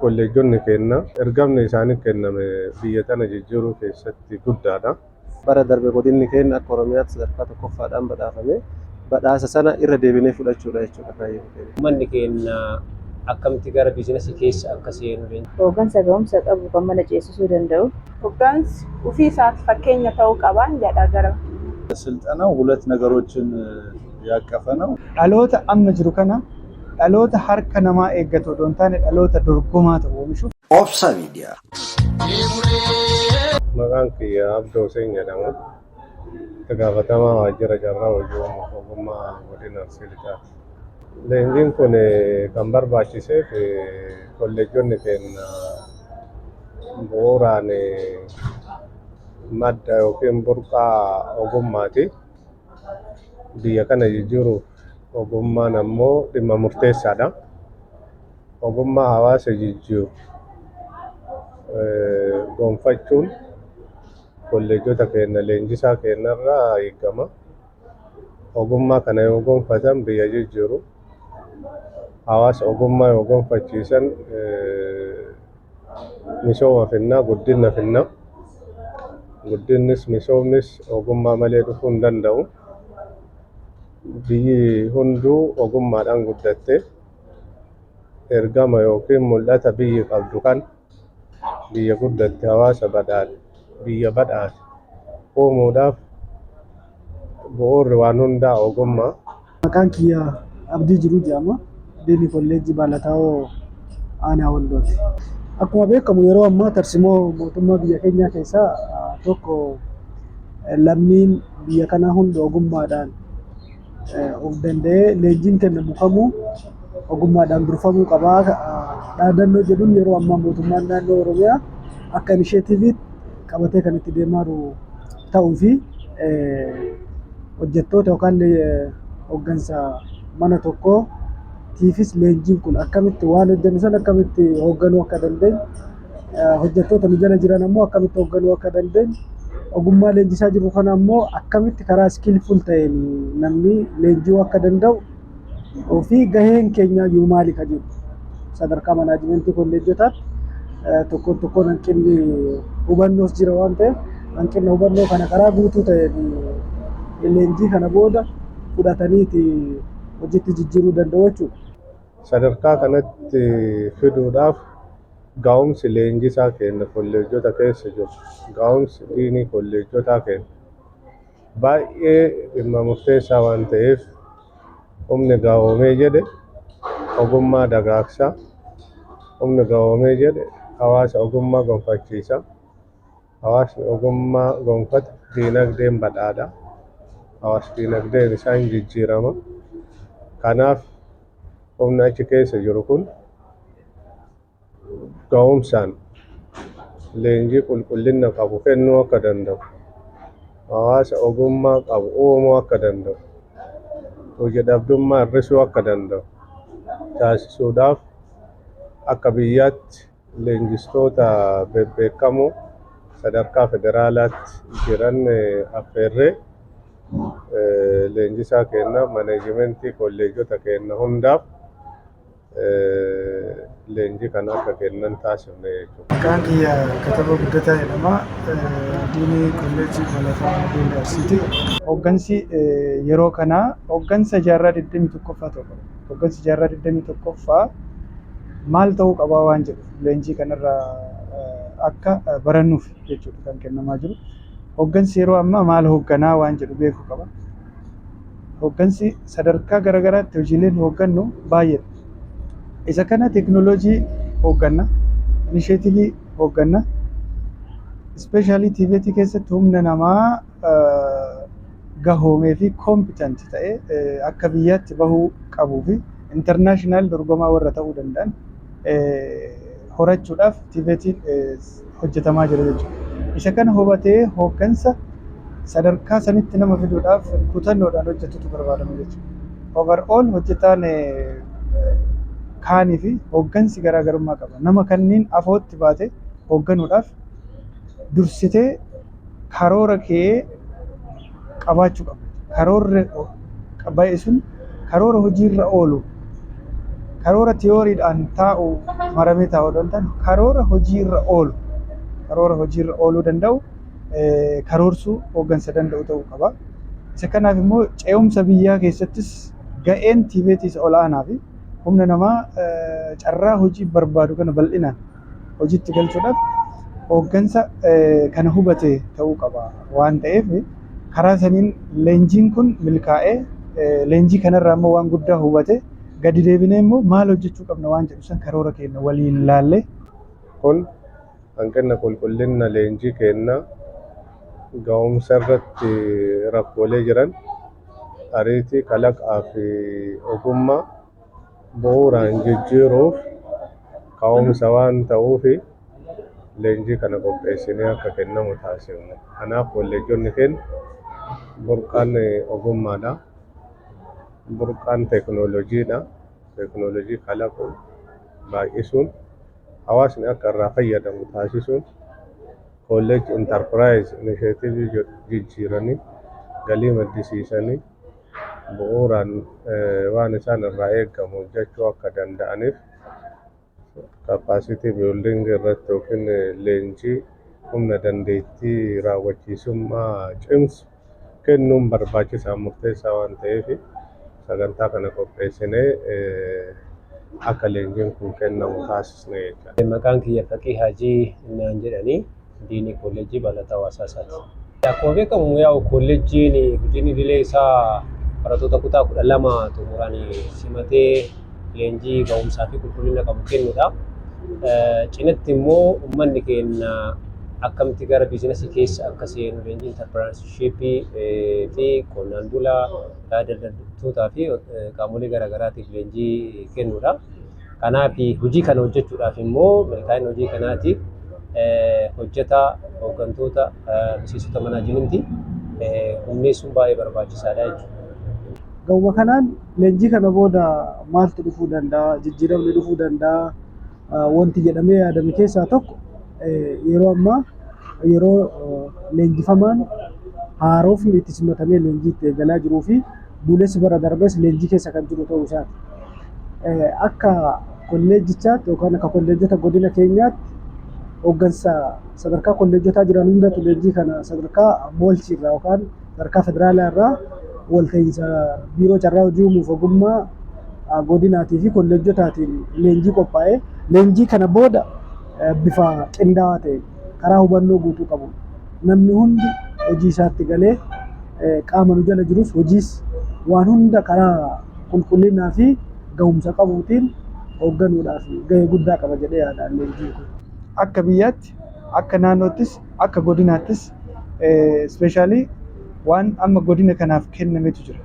Kolleejjonni keenya ergamni isaanii kenname biyya tana jijjiiruu keessatti guddaadha. Bara darbe godinni keenya akka Oromiyaatti sadarkaa tokkoffaadhaan badhaafame. Badhaasa sana irra deebinee fudhachuudha jechuudha kaayyoo keenya. Uummanni keenya akkamitti gara biizinasii keessa akka seenu Hooggansa ga'umsa qabu kan mana ceesisuu danda'u. Hooggansi ofii isaati fakkeenya ta'uu qaba jedha gara. ስልጠናው ሁለት ነገሮችን ያቀፈ ነው። dhaloota amma jiru kana dhaloota harka namaa eeggatu osoo hin taane dhaloota dorgomaa ta'u oomishuuf. Obsa Miidiyaa. Maqaan kiyya Abdoo Hussein jedhama. Itti gaafatamaa waajjira carraa hojii ogummaa godina Arsii Lixaati. Leenjiin kun kan barbaachiseef kolleejjonni keenya bu'uuraan madda yookiin burqaa ogummaati. Biyya kana jijjiiruuf ogummaan ammoo dhimma murteessaadha. Ogummaa hawaasa jijjiiru gonfachuun kolleejjota keenya leenjisaa keenyarraa eegama. Ogummaa kana yoo gonfatan biyya jijjiiru. Hawaasa ogummaa yoo gonfachiisan misooma finna guddina finna. Guddinnis misoomnis ogummaa malee dhufuu hin danda'u. Biyyi hunduu ogummaadhaan guddatte ergama yookiin mul'ata biyyi qabdu kan biyya guddatte hawaasa biyya badhaate uumuudhaaf bu'uurri waan hundaa ogummaa. Maqaan kiyya Abdii Jiruu jedhama. Deemii kolleejjii Baalataawoo Aanaa Waldooti. Akkuma beekamu yeroo ammaa tarsimoo mootummaa biyya keenyaa keessaa tokko lammiin biyya kanaa hundi ogummaadhaan of danda'ee leenjiin kennamu kamuu ogummaadhaan durfamuu qabaa dhaadannoo jedhuun yeroo ammaa mootummaan naannoo Oromiyaa akka inisheetiiviitti qabatee kan itti deemaa jiru ta'uu fi hojjettoota yookaan hooggansa mana tokkoo tiifis leenjiin kun akkamitti waan hojjennu san akkamitti hoogganuu akka dandeenyu hojjettoota nu jala jiran ammoo akkamitti hoogganuu akka dandeenyu ogummaa leenjisaa jiru kana ammoo akkamitti karaa skillful ta'een namni leenji'uu akka danda'u fi gaheen keenya iyyuu maali ka jiru sadarkaa manaajimentii kolleejjotaatti tokkoon hanqinni hubannoos jira waan ta'eef hanqina hubannoo kana karaa guutuu ta'een leenjii kana booda fudhataniiti hojiitti jijjiiruu danda'u jechuudha. Sadarkaa kanatti fiduudhaaf ga'umsi leenjisaa keenya kolleejjota keessa jiru ga'umsi diinii kolleejjotaa keenya baay'ee dhimma murteessaa waan ta'eef humni gahoomee jedhe ogummaa dagaagsa. Humni gahoomee jedhe hawaasa ogummaa gonfachiisa. Hawaasni ogummaa gonfata diinagdeen badhaadha. Hawaasa diinagdeen isaa hin jijjiirama. Kanaaf humni achi keessa jiru kun ga'umsaan leenjii qulqullina qabu kennuu akka danda'u, hawaasa ogummaa qabu uumuu akka danda'u, hojii dhabdummaa hir'isuu akka danda'u taasisuudhaaf akka biyyaatti leenjistoota bebbeekamoo sadarkaa federaalaatti jiran affeerree leenjisaa keenya maneejimentii kolleejjota keenya hundaaf leenjii kana akka kennan taasifne jechuudha. Maqaan kiyya Kataba Guddataa jedhama. Diinii kolleejjii Baalataawoo Godina Arsiiti. Hooggansi yeroo kanaa hooggansa jaarraa 21ffaa ta'uu qaba. Hooggansi jaarraa 21ffaa maal ta'uu qabaa waan jedhu leenjii kanarraa akka barannuuf jechuudha kan kennamaa jiru. Hooggansi yeroo ammaa maal hoogganaa waan jedhu beekuu qaba. Hooggansi sadarkaa garaagaraatti hojiileen hooggannu baay'eedha. Isa kana teekinooloojii hoogganna, inisheetivii hoogganna, ispeeshaalii tiiveetii keessatti humna namaa gahoomee fi koompitanti ta'e akka biyyaatti bahuu qabuu fi intarnaashinaal dorgomaa warra ta'uu danda'an horachuudhaaf tiiveetiin hojjetamaa jira jechuudha. Isa kana hubatee hooggansa sadarkaa sanitti nama fiduudhaaf kutannoodhaan hojjetutu barbaadama jechuudha. Overall hojjetaan kaanii fi hooggansi garaagarummaa qaba. Nama kanneen afootti baate hoogganuudhaaf dursitee karoora kee qabaachuu qabda. Karoorri baay'ee sun karoora hojiirra oolu karoora tiyooriidhaan taa'u maramee taa'uu danda'an karoora hojiirra ooluu danda'u karoorsuu hooggansa danda'u ta'uu qaba. Isa kanaaf immoo ce'umsa biyyaa keessattis ga'een TVETs olaanaa fi humna namaa carraa hojii barbaadu kana bal'inaan hojiitti galchuudhaaf hooggansa kana hubate ta'uu qaba waan ta'eef karaa saniin leenjiin kun milkaa'ee leenjii kanarraa immoo waan guddaa hubate gadi deebinee immoo maal hojjechuu qabna waan jedhu san karoora keenya waliin laallee. Kun hanqina qulqullina leenjii keenna ga'umsa irratti rakkoolee jiran ariitii kalaqaa fi ogummaa bu'uuraan jijjiiruuf ka'umsa waan ta'uuf leenjii kana qopheessinee akka kennamu taasifne. Kanaaf kolleejjonni keenya burqaan ogummaadha. Burqaan teekinooloojiidha. Teekinooloojii kalaquu baay'isuun hawaasni akka irraa fayyadamu taasisuun kolleejji intarpiraayiz inisheetivii jijjiiranii galii maddisiisanii bu'uuraan waan isaan irraa eeggamu hojjechuu akka danda'aniif kapaasitii biildingi irratti yookiin leenjii humna dandeettii raawwachiisummaa cimsu kennuun barbaachisaa murteessaa waan ta'eef sagantaa kana qopheessinee akka leenjiin kun kennamu taasisne jechuudha. Maqaan kiyya Faqii Haajii naan jedhanii diinii kolleejjii Balataa Hawaasaati. Akkuma beekamu yaa'u kolleejjiin guddinni idilee isaa barattoota kutaa 12 xumuraan simatee leenjii ga'umsaa fi qulqullina qabu kennuudha. Cinatti immoo uummanni keenya akkamitti gara biizinasii keessa akka seenu leenjii intarpiraanshiippii fi qonnaan bulaa daldaltootaa fi qaamolee garaagaraatiif leenjii kennuudha. Kanaaf hojii kana hojjechuudhaaf immoo milkaa'ina hojii kanaatiif hojjetaa hooggantoota miseensota manaajimentii humneessuun baay'ee barbaachisaadha jechuudha. Ga'uma kanaan leenjii kana booda maaltu dhufuu danda'a, jijjiiramni dhufuu danda'a, wanti jedhamee yaadame keessaa tokko yeroo ammaa yeroo leenjifamaan haarofni itti simatamee leenjii itti eegalaa jiruu fi duulessi bara darbes leenjii keessa kan jiru ta'uu isaati. Akka kolleejjichaatti yookaan akka kolleejjota godina keenyaatti hooggansa sadarkaa kolleejjotaa jiran hundatu leenjii kana sadarkaa moolchii irraa yookaan sadarkaa federaalaa irraa walta'iinsa biiroo carraa hojii uumuuf ogummaa godinaatii fi kolleejjotaatiin leenjii qophaa'ee leenjii kana booda bifa qindaa'aa ta'e karaa hubannoo guutuu qabu namni hundi hojii isaatti galee qaama nu jala jirus hojiis waan hunda karaa qulqullinaa fi ga'umsa qabuutiin hoogganuudhaaf gahee guddaa qaba jedhee yaadaan leenjiin kun. Akka biyyaatti, akka naannoottis, akka godinaattis ispeeshaalii waan amma godina kanaaf kennametu jira.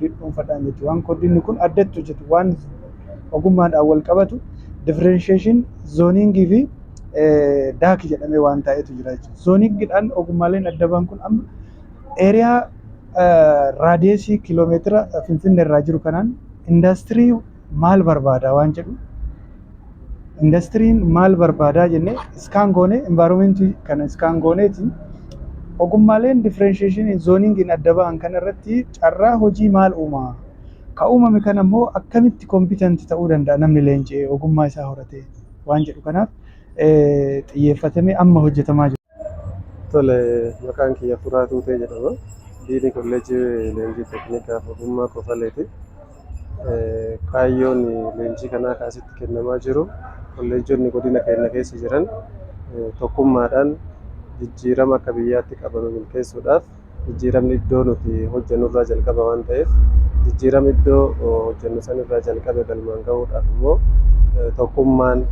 Dhuunfaadhaan jechuudha. Waan godinni kun addatti hojjetu, waan ogummaadhaan wal qabatu, differentiation, zooningii fi daakii jedhamee waan taa'etu jira jechuudha. Zooningiidhaan ogummaaleen adda ba'an kun amma eeriyaa raadiyeesii kiloomeetira Finfinnee irraa jiru kanaan indaastirii maal barbaada waan jedhu indastiriin maal barbaadaa jennee iskaan goonee envaayiromentii kana iskaan gooneetiin ogummaaleen differentiation zoningiin adda ba'an kana irratti carraa hojii maal uumaa ka uumame kana immoo akkamitti kompiitanti ta'uu danda'a namni leenji'ee ogummaa isaa horatee waan jedhu kanaaf xiyyeeffatamee amma hojjetamaa jira. Tole maqaan kiyya Furaa Tuutee jedhama. Diinii kolleejjii leenjii teeknikaa fi ogummaa Kofaleeti. Kaayyoon leenjii kanaa kaasitti kennamaa jiru kolleejjonni godina keenya keessa jiran tokkummaadhaan jijjiirama akka biyyaatti qabame milkeessuudhaaf jijjiiramni iddoo nuti hojjennu irraa jalqaba waan ta'eef jijjiirama iddoo hojjennu san irraa jalqabe galmaan gahuudhaaf immoo tokkummaan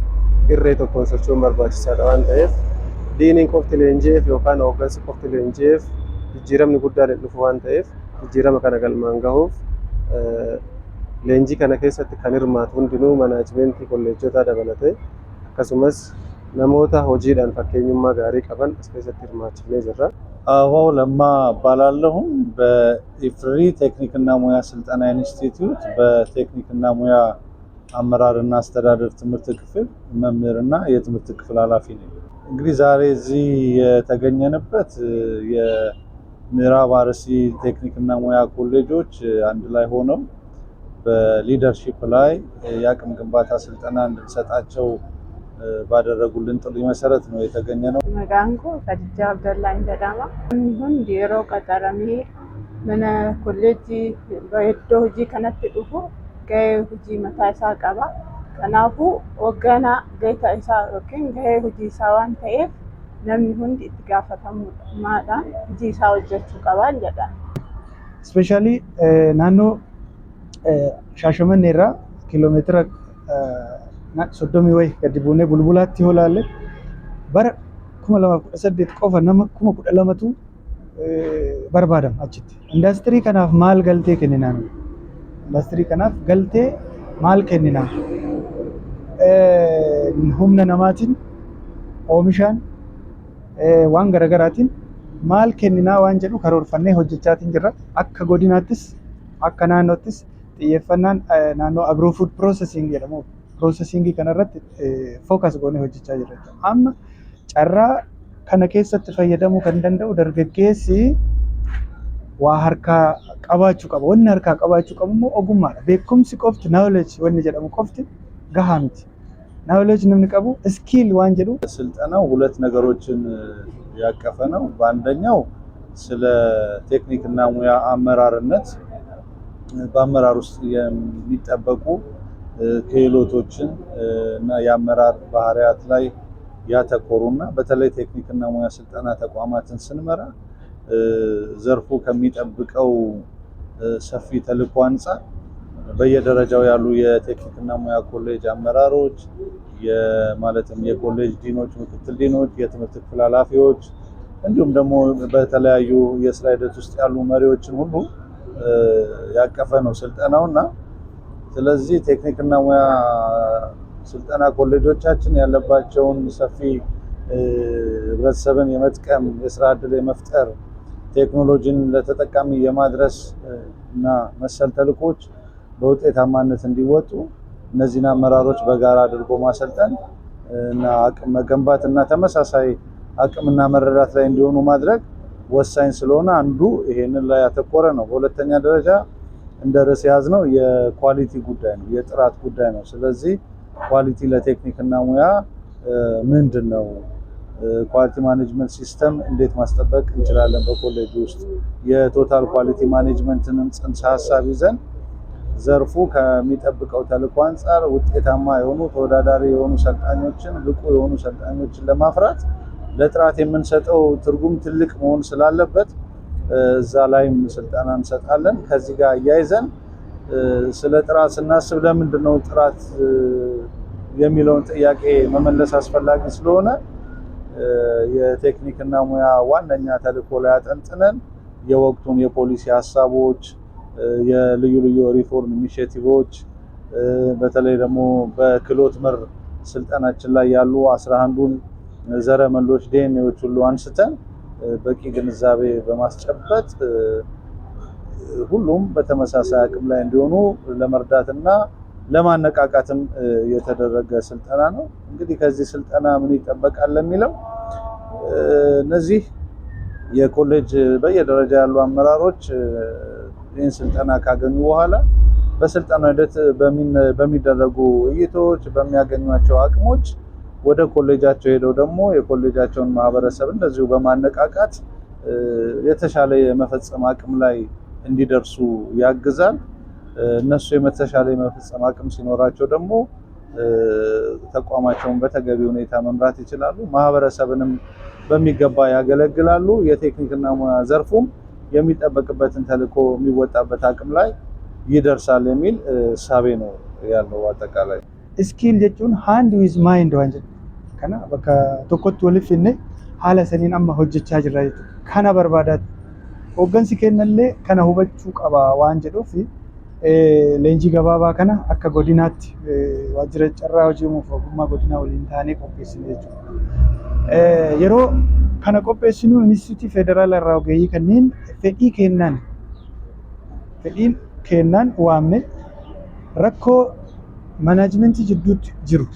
irree tokkoon socho'uun barbaachisaadha waan ta'eef diiniin qofti leenji'eef yookaan hooggansi qofti leenji'eef jijjiiramni guddaan dhufu waan ta'eef jijjiirama kana galmaan gahuuf leenjii kana keessatti kan hirmaatu hundinuu manaajimentii kolleejjotaa dabalatee akkasumas namoota hojiidhaan fakkeenyummaa gaarii qaban as keessatti hirmaachifnee jirra. አበባው ለማ እባላለሁ። በኢፍሪ ቴክኒክና ሙያ ስልጠና ኢንስቲትዩት በቴክኒክና ሙያ አመራርና አስተዳደር ትምህርት ክፍል መምህርና የትምህርት ክፍል ኃላፊ ነኝ። እንግዲህ ዛሬ እዚህ የተገኘንበት የምዕራብ አርሲ ቴክኒክና ሙያ ኮሌጆች አንድ ላይ ሆነው በሊደርሺፕ ላይ የአቅም ግንባታ ስልጠና እንድንሰጣቸው ባደረጉልን ጥሪ መሰረት ነው የተገኘ ነው። መጋንኮ ከድጃ አብደላ እንደዳማ ሁን ዲሮ ቀጠረሚ መነ ኮሌጅ በሄዶ ሁጂ ከነት ዱፉ ገ ሁጂ መታሳ ቀባ ከናፉ ወገና ገይታ ኢሳ ኦኬን ገ ሁጂ ሳዋን ተኤፍ namni hundi itti gaafatamuudhaan hojii isaa hojjechuu qaba jedha. Especially naannoo Shaashamannee irraa kiiloomeetira 30 wayi gadi buunee Bulbulaatti yoo ilaalle bara 2018 qofa nama 12,000tu barbaadama achitti. Indaastirii kanaaf maal galtee kenninaan? Indaastirii kanaaf galtee maal kenninaan? Humna namaatiin oomishaan waan garaagaraatiin maal kenninaa waan jedhu karoorfannee hojjechaatiin jirra. Akka godinaattis akka naannoottis xiyyeeffannaan naannoo agro food processing jedhamu processingii kanarratti focus goonee hojjechaa jirra. Amma carraa kana keessatti fayyadamuu kan danda'u dargaggeessi waa harkaa qabaachuu qaba. Wanni harkaa qabaachuu qabu immoo ogummaadha. Beekumsi qofti knowledge wanni jedhamu qofti gahaa miti. knowledge namni qabu skill waan jedhu ስልጠናው ሁለት ነገሮችን ያቀፈ ነው። በአንደኛው ስለ ቴክኒክ እና ሙያ አመራርነት በአመራር ውስጥ የሚጠበቁ ክህሎቶችን እና የአመራር ባህሪያት ላይ ያተኮሩና በተለይ ቴክኒክ እና ሙያ ስልጠና ተቋማትን ስንመራ ዘርፉ ከሚጠብቀው ሰፊ ተልዕኮ አንፃር በየደረጃው ያሉ የቴክኒክ እና ሙያ ኮሌጅ አመራሮች ማለትም የኮሌጅ ዲኖች፣ ምክትል ዲኖች፣ የትምህርት ክፍል ኃላፊዎች እንዲሁም ደግሞ በተለያዩ የስራ ሂደት ውስጥ ያሉ መሪዎችን ሁሉ ያቀፈ ነው ስልጠናውና ስለዚህ ቴክኒክ እና ሙያ ስልጠና ኮሌጆቻችን ያለባቸውን ሰፊ ህብረተሰብን የመጥቀም የስራ ዕድል የመፍጠር ቴክኖሎጂን ለተጠቃሚ የማድረስ እና መሰል ተልዕኮች በውጤታማነት እንዲወጡ እነዚህን አመራሮች በጋራ አድርጎ ማሰልጠን እና አቅም መገንባት እና ተመሳሳይ አቅምና መረዳት ላይ እንዲሆኑ ማድረግ ወሳኝ ስለሆነ አንዱ ይሄንን ላይ ያተኮረ ነው። በሁለተኛ ደረጃ እንደ ርዕስ ያዝነው የኳሊቲ ጉዳይ ነው፣ የጥራት ጉዳይ ነው። ስለዚህ ኳሊቲ ለቴክኒክ እና ሙያ ምንድነው? ኳሊቲ ማኔጅመንት ሲስተም እንዴት ማስጠበቅ እንችላለን? በኮሌጅ ውስጥ የቶታል ኳሊቲ ማኔጅመንትንም ጽንሰ ሐሳብ ይዘን ዘርፉ ከሚጠብቀው ተልዕኮ አንፃር ውጤታማ የሆኑ ተወዳዳሪ የሆኑ ሰልጣኞችን ብቁ የሆኑ ሰልጣኞችን ለማፍራት ለጥራት የምንሰጠው ትርጉም ትልቅ መሆን ስላለበት እዛ ላይም ስልጠና እንሰጣለን። ከዚህ ጋር አያይዘን ስለ ጥራት ስናስብ ለምንድነው ጥራት የሚለውን ጥያቄ መመለስ አስፈላጊ ስለሆነ የቴክኒክ እና ሙያ ዋነኛ ተልዕኮ ላይ አጠንጥነን የወቅቱን የፖሊሲ ሀሳቦች የልዩ ልዩ ሪፎርም ኢኒሼቲቮች በተለይ ደግሞ በክህሎት መር ስልጠናችን ላይ ያሉ 11ዱን ዘረመሎች ዲኤንኤዎች ሁሉ አንስተን በቂ ግንዛቤ በማስጨበጥ ሁሉም በተመሳሳይ አቅም ላይ እንዲሆኑ ለመርዳትና ለማነቃቃትም የተደረገ ስልጠና ነው። እንግዲህ ከዚህ ስልጠና ምን ይጠበቃል ለሚለው እነዚህ የኮሌጅ በየደረጃ ያሉ አመራሮች ይህን ስልጠና ካገኙ በኋላ በስልጠናው ሂደት በሚደረጉ ውይይቶች በሚያገኟቸው አቅሞች ወደ ኮሌጃቸው ሄደው ደግሞ የኮሌጃቸውን ማህበረሰብ እንደዚሁ በማነቃቃት የተሻለ የመፈጸም አቅም ላይ እንዲደርሱ ያግዛል። እነሱ የተሻለ የመፈጸም አቅም ሲኖራቸው ደግሞ ተቋማቸውን በተገቢ ሁኔታ መምራት ይችላሉ፣ ማህበረሰብንም በሚገባ ያገለግላሉ። የቴክኒክና ሙያ ዘርፉም የሚጠበቅበትን ተልዕኮ የሚወጣበት አቅም ላይ ይደርሳል የሚል እሳቤ ነው ያለው። አጠቃላይ ስኪል jechuun hand with mind waan jedhu kana bakka tokkotti waliif finne haala saniin amma hojjechaa jirra jechuudha. Kana barbaadaati hooggansi kennallee kana hubachuu qaba waan jedhuuf leenjii gabaabaa kana akka godinaatti waajjira carraa hojii ogummaa godinaa waliin taanee qopheessine jechuudha. Yeroo kana qopheessinu Inistituutii Federaalaa irraa ogeeyyii kanneen fedhii kennaan waamne rakkoo manaajimentii jidduutti jiru,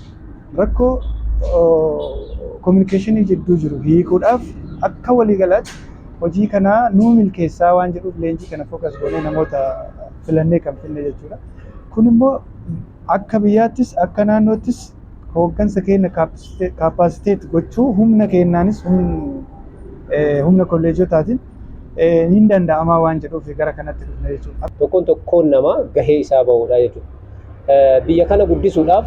rakkoo kominikeeshinii jidduu jiru hiikuudhaaf akka waliigalaatti hojii kanaa nuu milkeessaa waan jedhuuf leenjii kana fookas goonee namoota filannee kan finne jechuudha. Kun immoo akka biyyaattis akka naannoottis hooggansa keenya kaappaasiteet gochuu humna keenyaanis humna kolleejjotaatiin hin danda'amaa waan jedhuuf gara kanatti dhufna jechuudha. Tokkoon nama gahee isaa bahudha jechuudha. Biyya kana guddisuudhaaf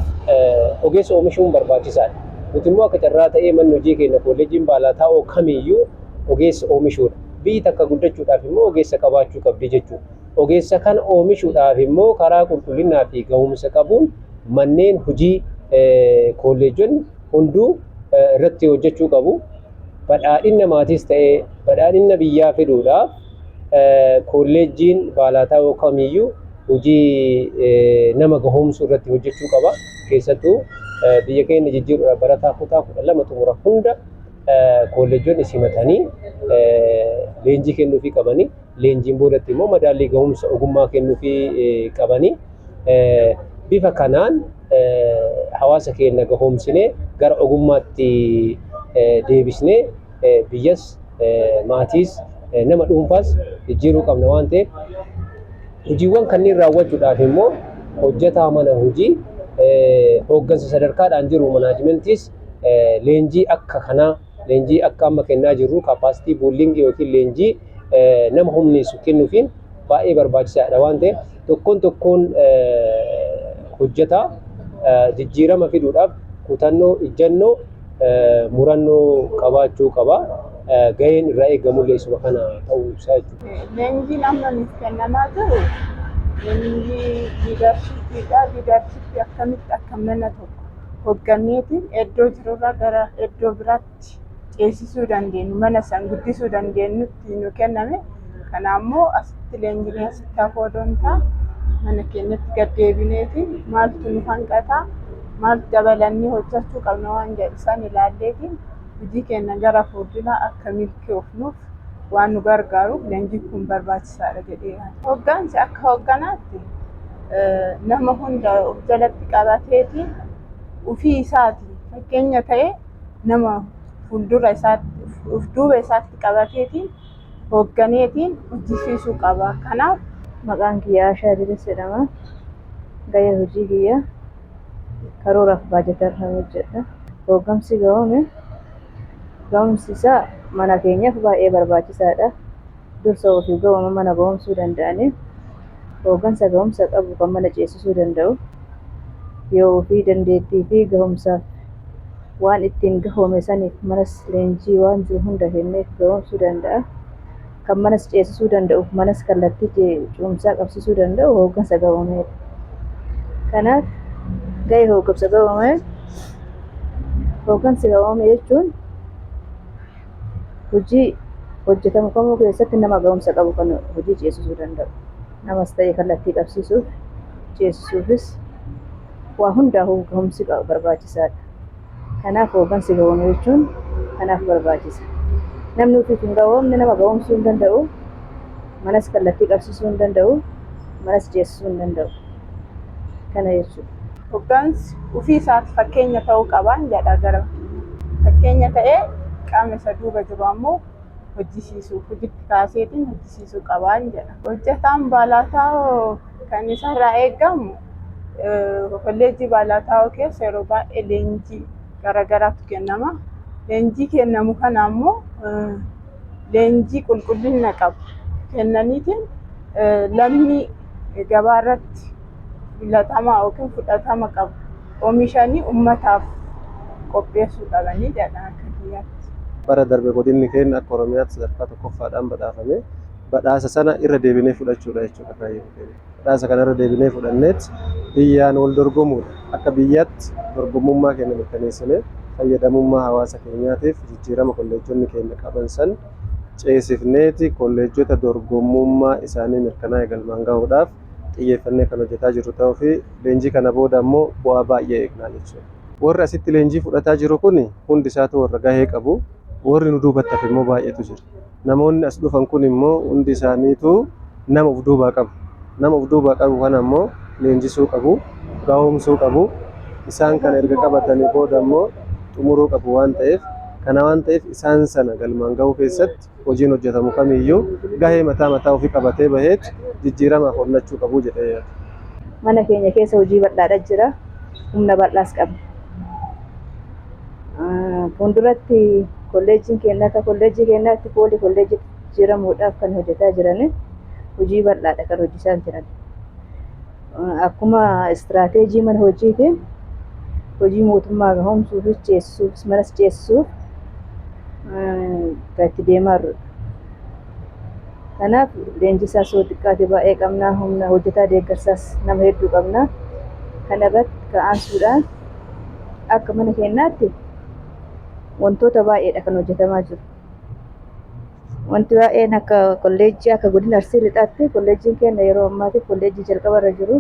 ogeessa oomishuun barbaachisaadha. Nuti immoo akka carraa ta'ee manni hojii keenya kolleejjiin Baalataa kamiyyuu ogeessa oomishuudha. Biyyi takka guddachuudhaaf immoo ogeessa qabaachuu qabdi jechuudha. Ogeessa kana oomishuudhaaf immoo karaa qulqullinnaa fi gahumsa qabuun manneen hojii kolleejjonni hunduu irratti hojjechuu qabu. Badhaadhina maatiis ta'ee badhaadhina biyyaa fiduudhaaf kolleejjiin Baalataa kamiyyuu hojii nama gahumsu irratti hojjechuu qaba. Keessattuu biyya keenya jijjiiruudhaaf barataa kutaa 12 xumura hunda kolleejjonni simatanii leenjii kennuufii qabanii leenjiin boodatti immoo madaallii gahumsa ogummaa kennuufii qabanii bifa kanaan hawaasa keenya gahumsinee gara ogummaatti deebisnee biyyas maatiis nama dhuunfaas jijjiiruu qabna waan ta'eef hojiiwwan kanneen raawwachuudhaaf immoo hojjetaa mana hojii hooggansa sadarkaadhaan jiru manaajimentis leenjii akka kanaa leenjii akka amma kennaa jirru kaappaasitii buildingii yookiin leenjii nama humneessu kennuufiin baay'ee barbaachisaadha waan ta'eef tokkoon hojjetaa jijjiirama fiduudhaaf kutannoo ijjannoo murannoo qabaachuu qaba. Gaheen irraa eegamullee isuma kana ta'uu isaa jechuudha. Leenjiin amma nuuf kennamaa jiru leenjii liidarshiippiidha. Liidarshiippii akkamitti akka mana tokko hoogganneetiin iddoo jirurraa gara iddoo biraatti ceesisuu dandeenyu mana san guddisuu dandeenyutti nu kenname. Kanaammoo asitti leenjiin asitti hafoo doontaa mana keenyatti gad deebineetiin maaltu nu hanqataa maal dabalannee hojjechuu qabna waan jedhu isaan ilaalleetiin hojii keenya gara fuulduraa akka milkoofnuuf waan nu gargaaruuf leenjiin kun barbaachisaadha jedhee hooggansi akka hoogganaatti nama hunda of jalatti qabateetiin ofii isaatiin fakkeenya ta'ee nama fuuldura isaatti of duuba isaatti qabateetiin hoogganeetiin hojjisiisuu qaba. Kanaaf maqaan kiyyaa Ashaa Diris jedhama. Gahee hojii kiyya karooraaf baajatarra hojjedha. Hooggansi gahumsi isaa mana keenyaaf baay'ee barbaachisaadha. Dursa ofii gahuma mana gahumsuu danda'anii hooggansa gahumsa qabu kan mana ceesisuu danda'u yoo ofii dandeettii fi gahumsaaf waan ittiin gahome saniif manas leenjii waan jiru hunda kenneef gahumsuu danda'a. Kan manas ceesisuu danda'u manas kallattii cuumsaa qabsiisuu danda'u hooggansa gahumeedha. Kanaaf gahee hooggansa gahumee hooggansi gahumee jechuun hojii hojjetamu kamuu keessatti nama gahumsa qabu kan hojii ceesisuu danda'u. Namas ta'ee kallattii qabsiisuuf ceesisuufis waa hundaafuu gahumsi barbaachisaadha. Kanaaf hooggansi gahumee jechuun kanaaf barbaachisa. Namni ofiif hin gahumne nama gahumsuu hin danda'u, manas kallattii qabsiisuu hin danda'u, manas ceesisuu hin danda'u. Kana jechuudha. Hooggansi ofii isaatti fakkeenya ta'uu qabaan jedha gara fakkeenya ta'ee qaama isa duuba jiru ammoo hojjisiisuu hojiitti kaaseetiin hojjisiisuu qabaan jedha. Hojjetaan Baalataa kan isarraa eegamu kolleejjii Baalataa keessa yeroo baay'ee leenjii garaagaraatu kennama. Leenjii kennamu kana ammoo leenjii qulqullina qabu kennaniitiin lammii gabaarratti filatama yookiin fudhatama qabu oomishanii uummataaf qopheessuu qabanii jedha akka biyyaatti. Bara darbe godinni keenya akka Oromiyaatti sadarkaa tokkoffaadhaan badhaafame badhaasa sana irra deebinee fudhachuudha jechuudha kaayyoo keenya. Badhaasa kana irra deebinee fudhanneet biyyaan wal dorgomuudha. Akka biyyaatti dorgomummaa keenya mirkaneessinee fayyadamummaa hawaasa keenyaatiif jijjiirama kolleejjonni keenya qaban san ceesifneeti kolleejjota dorgomummaa isaanii mirkanaa'e galmaan gahuudhaaf xiyyeeffannee kan hojjetaa jirru ta'uu fi leenjii kana booda immoo bu'aa baay'ee eegnaa jechuudha. Warri asitti leenjii fudhataa jiru kun hundi isaatu warra gahee qabu. Warri nu duubatti hafe immoo baay'eetu jira. Namoonni as dhufan kun immoo hundi isaaniitu nama of duubaa qabu. Nama of duubaa qabu kana immoo leenjisuu qabu, gahumsuu qabu. Isaan kana erga qabatanii booda immoo xumuruu qabu waan ta'eef kana waan ta'eef isaan sana galmaan gahuu keessatti hojiin hojjetamu kamiyyuu gahee mataa ofii qabatee baheet jijjiiramaaf hojjechuu qabu jedhee yaada. Mana keenya keessa hojii bal'aadha jira. Humna bal'aas qabna. Fuulduratti kolleejjiin keenya akka kolleejjii keenyaatti poolii kolleejjii jijjiiramuudhaaf kan hojjetaa jiran hojii bal'aadha kan hojjechaa jiran. Akkuma istiraateejii mana hojiitiin hojii mootummaa gahoomsuufis ceesisuufis manas ceesisuuf kan itti deemaa jirru. Kanaaf leenjisaa soo xiqqaate baay'ee qabna. Humna hojjetaa deeggarsaas nama hedduu qabna. Kana irratti ka'aansuudhaan akka mana keenyaatti wantoota baay'eedha kan hojjetamaa jiru. Wanti baay'een akka kolleejjii akka godina Arsii Lixaatti kolleejjiin keenya yeroo ammaatti kolleejjii jalqaba irra jiru.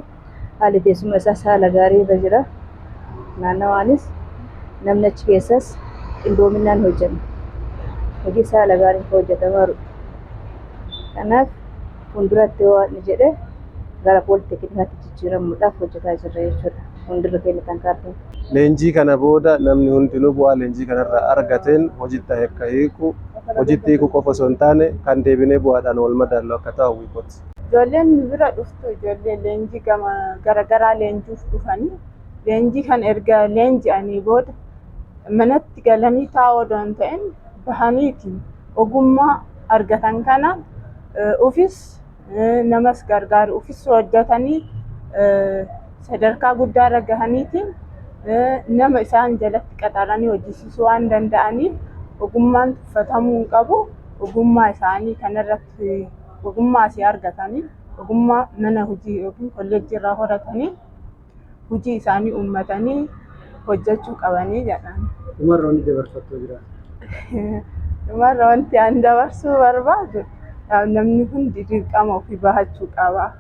Haalli teessuma isaas haala gaarii irra jira. Naannawaanis namni achi keessas qindoominaan hojjenna. Hojii isaa haala gaariin hojjetamaa jiru. Kanaaf fuulduratti waan jedhe gara pooliteeknikaatti jijjiiramuudhaaf hojjetaa jirra jechuudha. Fuuldura keenya kan kaartan. Leenjii kana booda namni hundinuu bu'aa leenjii kanarraa argateen hojiitti akka hiiku, hojiitti hiiku qofa osoo hin taane kan deebinee bu'aadhaan wal madaallu akka ta'u hawwiikooti. Ijoolleen bira dhuftu ijoollee leenjii garaagaraa leenjuuf dhufanii leenjii kan erga leenji'anii booda manatti galanii taa'uu osoo hin ta'in bahaniitiin ogummaa argatan kana ofis namas gargaaru ofis hojjetanii sadarkaa guddaa irra gahaniitiin nama isaan jalatti qaxaranii hojjechiisuu waan danda'aniif ogummaan tuffatamuu hin qabu. Ogummaa isaanii kanarratti ogummaa asii argatanii ogummaa mana hojii yookiin kolleejjii irraa horatanii hojii isaanii uummatanii hojjechuu qabanii jedhan. Dhumarra wanti dabarfattuu jira. Dhumarra wanti an dabarsuu barbaadu namni hundi dirqama ofii bahachuu qaba.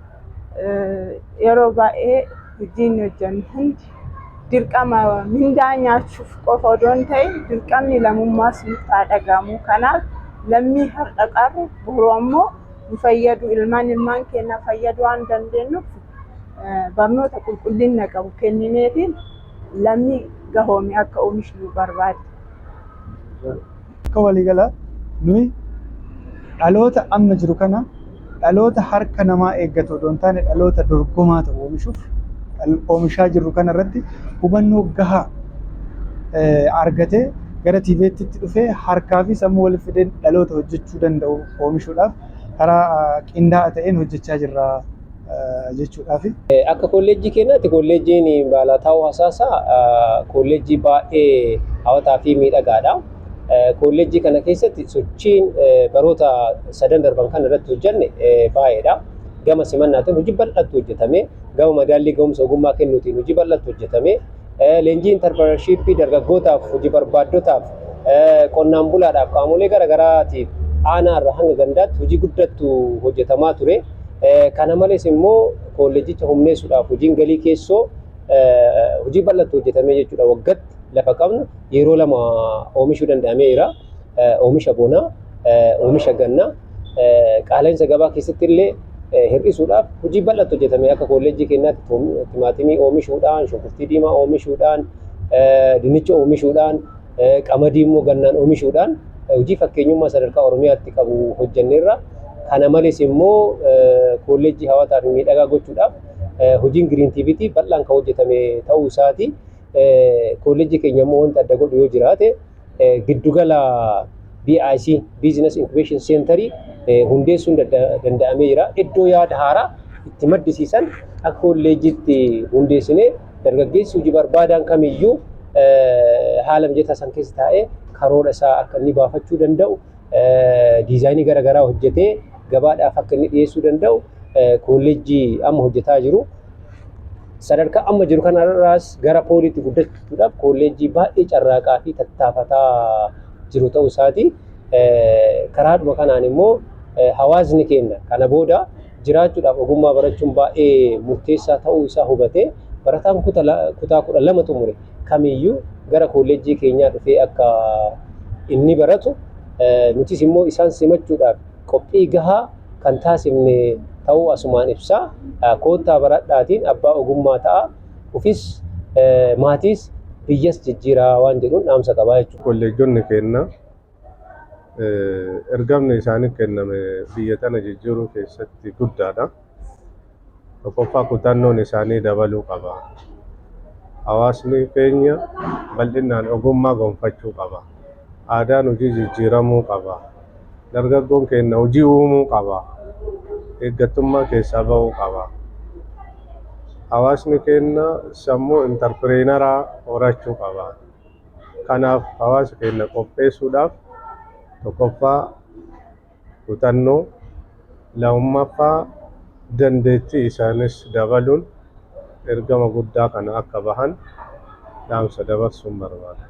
Yeroo baay'ee hojiin hojjennu hundi dirqama mindaa nyaachuuf qofa odoo hin ta'in dirqamni lammummaas nutti haa dhagahamu. Kanaaf lammii har'a qabu boruu ammoo nu fayyadu ilmaan keenya fayyaduu waan dandeenyuuf barnoota qulqullina qabu kennineetiin lammii gahoomee akka oomishnu barbaada. Akka waliigalaa nuyi dhaloota amma jiru kana dhaloota harka namaa eeggatu odoo hin taane dhaloota dorgomaa ta'u oomishuuf oomishaa jirru kana irratti hubannoo gahaa argatee gara tiiveettiitti dhufee harkaa fi sammuu waliif fideen dhaloota hojjechuu danda'u oomishuudhaaf karaa qindaa'aa ta'een hojjechaa jirra jechuudhaaf. Akka kolleejjii keenyaatti kolleejjiin Baalataa Hasaasaa kolleejjii baay'ee hawwataa fi miidhagaadha. Kolleejjii kana keessatti sochiin baroota sadan darban kan irratti hojjenne baay'eedha. Gama simannaatiin hojii bal'aatu hojjetame, gama madaallii ga'umsa ogummaa kennuutiin hojii bal'aatu hojjetame, leenjii intarpiraanshiippii dargaggootaaf, hojii barbaaddotaaf, qonnaan bulaadhaaf, qaamolee garaagaraatiif aanaa irraa hanga gandaatti hojii guddaatu hojjetamaa ture. Kana malees immoo kolleejicha humneessuudhaaf hojiin galii keessoo hojii bal'aatu hojjetame jechuudha. Waggaatti lafa qabnu yeroo lama oomishuu danda'ameera. Oomisha bonaa, oomisha gannaa, qaala'insa gabaa keessatti illee hir'isuudhaaf hojii bal'aatu hojjetame. Akka kolleejjii keenyaatti timaatimii oomishuudhaan, shunkurtii diimaa oomishuudhaan, dinnicha oomishuudhaan, qamadii immoo gannaan oomishuudhaan hojii fakkeenyummaa sadarkaa Oromiyaatti qabu hojjenneerra. Kana malees immoo kolleejjii hawwataa fi miidhagaa gochuudhaaf hojiin Green TVT bal'aan kan hojjetame ta'uu isaati. Kolleejjii keenya immoo wanta adda godhu yoo jiraate giddugala BIC Business Incubation Center hundeessuun danda'amee jira. Iddoo yaada haaraa itti maddisiisan akka kolleejjiitti hundeessinee dargaggeessi hojii barbaadan kamiyyuu haala mijataa san keessa taa'ee karoora isaa akka inni baafachuu danda'u, diizaayinii garaagaraa hojjetee gabaadhaaf akka inni dhiyeessuu danda'u kolleejjii amma hojjetaa jiru. Sadarkaa amma jiru kanarraas gara pooliitti guddachuudhaaf kolleejjii baay'ee carraaqaa fi tattaafataa jiru ta'uu isaati. Karaadhuma kanaan immoo hawaasni keenya kana booda jiraachuudhaaf ogummaa barachuun baay'ee murteessaa ta'uu isaa hubatee barataan kutaa 12 xumure kamiyyuu gara kolleejjii keenyaa dhufee akka inni baratu nutis immoo isaan simachuudhaaf qophii gahaa kan taasifne ta'uu asumaan ibsaa. Koottaa baradhaatiin abbaa ogummaa ta'a. Ofis maatiis biyyas jijjiiraa waan jedhuun dhaamsa qabaa jechuudha. Kolleejjonni keenya ergamni isaanii kenname biyya tana jijjiiruu keessatti guddaadha. tokkoffaa kutannoon isaanii dabaluu qaba. Hawaasni keenya bal'inaan ogummaa gonfachuu qaba. Aadaan hojii jijjiiramuu qaba. Dargaggoon keenya hojii uumuu qaba. Eeggattummaa keessaa bahuu qaba. Hawaasni keenya sammuu intarpireenaraa horachuu qaba. Kanaaf hawaasa keenya qopheessuudhaaf tokkoffaa kutannoo, lammaffaa dandeettii isaanis dabaluun ergama guddaa kana akka bahan dhaamsa dabarsuun barbaada.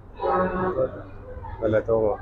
Galatooma.